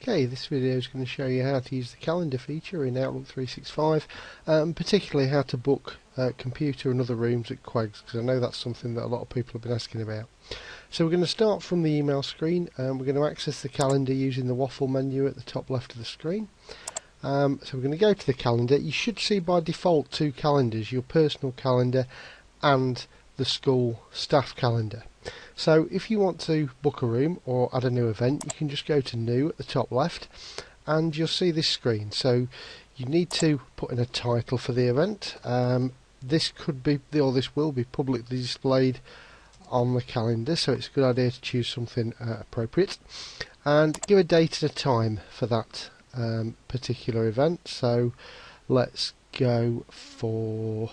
Okay, this video is going to show you how to use the calendar feature in Outlook 365, particularly how to book computer and other rooms at QEGS, because I know that's something that a lot of people have been asking about. So we're going to start from the email screen, and we're going to access the calendar using the waffle menu at the top left of the screen. So we're going to go to the calendar. You should see by default two calendars, your personal calendar and the school staff calendar. So if you want to book a room or add a new event, you can just go to new at the top left and you'll see this screen. So you need to put in a title for the event. This could be, or this will be, publicly displayed on the calendar, so it's a good idea to choose something appropriate and give a date and a time for that particular event. So let's go for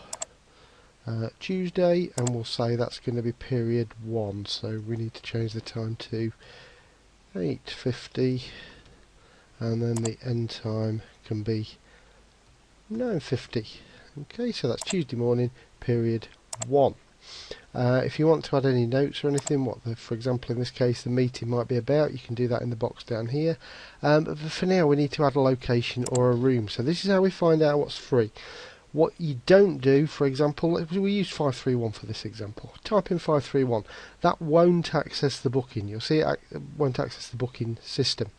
Tuesday, and we'll say that's going to be period 1, so we need to change the time to 8:50, and then the end time can be 9:50. Okay, so that's Tuesday morning, period 1. If you want to add any notes or anything, for example in this case the meeting might be about, you can do that in the box down here. But for now we need to add a location or a room, so this is how we find out what's free. What you don't do, for example, we use 531 for this example. Type in 531. That won't access the booking. You'll see it won't access the booking system.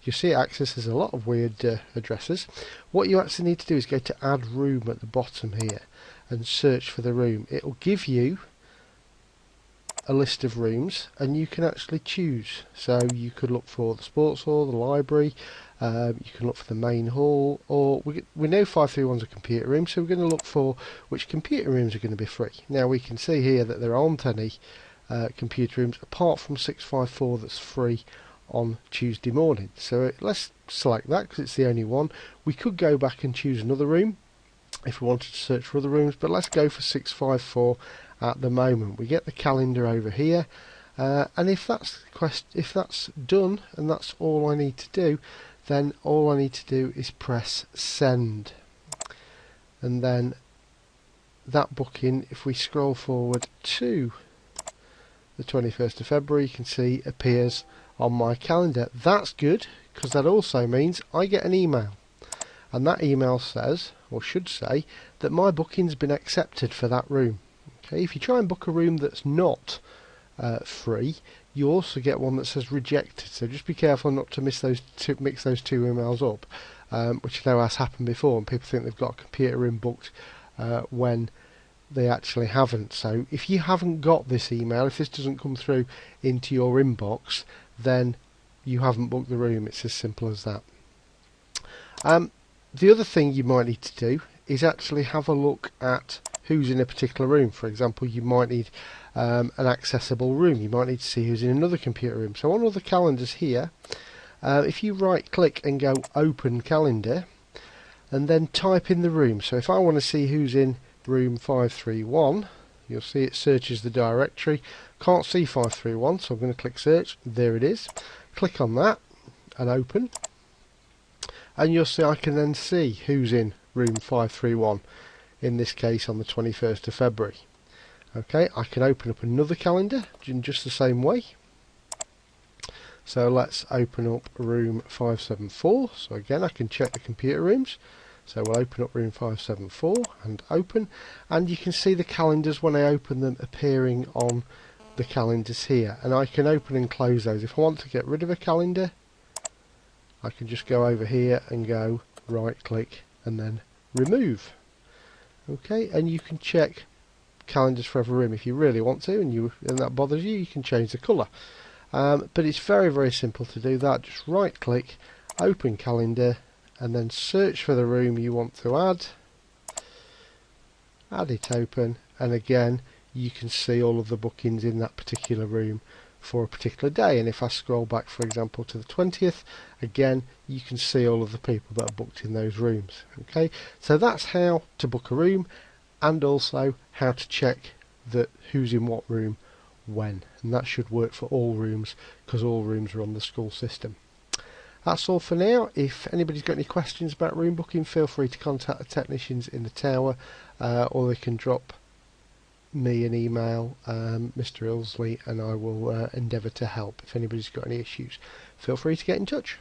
You'll see it accesses a lot of weird addresses. What you actually need to do is go to add room at the bottom here and search for the room. It will give you a list of rooms and you can actually choose. So you could look for the sports hall, the library, you can look for the main hall, or we know 531 is a computer room, so we're going to look for which computer rooms are going to be free. Now we can see here that there aren't any computer rooms apart from 654 that's free on Tuesday morning. So let's select that because it's the only one. We could go back and choose another room if we wanted to search for other rooms, but let's go for 654 at the moment. We get the calendar over here, and if that's done and that's all I need to do, then all I need to do is press send, and then that booking, if we scroll forward to the 21st of February, you can see appears on my calendar. That's good, because that also means I get an email, and that email says, or should say, that my booking's been accepted for that room. Okay, if you try and book a room that's not free, you also get one that says rejected, so just be careful not to mix those two emails up, which I know has happened before, and people think they've got a computer room booked when they actually haven't. So if you haven't got this email, if this doesn't come through into your inbox, then you haven't booked the room. It's as simple as that. The other thing you might need to do is actually have a look at who's in a particular room. For example, you might need an accessible room. You might need to see who's in another computer room. So on all the calendars here, if you right click and go open calendar and then type in the room. So if I want to see who's in room 531, you'll see it searches the directory. Can't see 531, so I'm going to click search. There it is. Click on that and open, and you'll see I can then see who's in room 531, in this case on the 21st of February. Okay, I can open up another calendar in just the same way. So let's open up room 574. So again, I can check the computer rooms. So we'll open up room 574 and open, and you can see the calendars when I open them appearing on the calendars here, and I can open and close those. If I want to get rid of a calendar, I can just go over here and go right click and then remove. Okay, and you can check calendars for every room if you really want to, and that bothers you, you can change the colour. But it's very, very simple to do that. Just right click, open calendar, and then search for the room you want to add it open, and again you can see all of the bookings in that particular room for a particular day. And if I scroll back, for example, to the 20th, again you can see all of the people that are booked in those rooms. Okay, so that's how to book a room, and also how to check that who's in what room when, and that should work for all rooms because all rooms are on the school system. That's all for now. If anybody's got any questions about room booking, feel free to contact the technicians in the tower, or they can drop me an email, Mr. Ilsley, and I will endeavour to help. If anybody's got any issues, feel free to get in touch.